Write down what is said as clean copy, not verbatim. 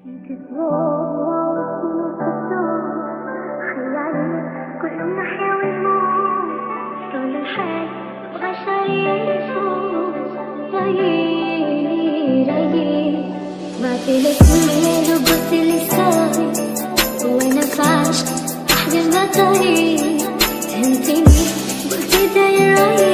فيك ضوء الضوء خيالي كل من ناحية والموت طول الحال أبغى شريفه رايي بعتلك الليل وقلتلي ساوي وانا في عشق أحلى المطاري فهمتيني قلتي داير رايي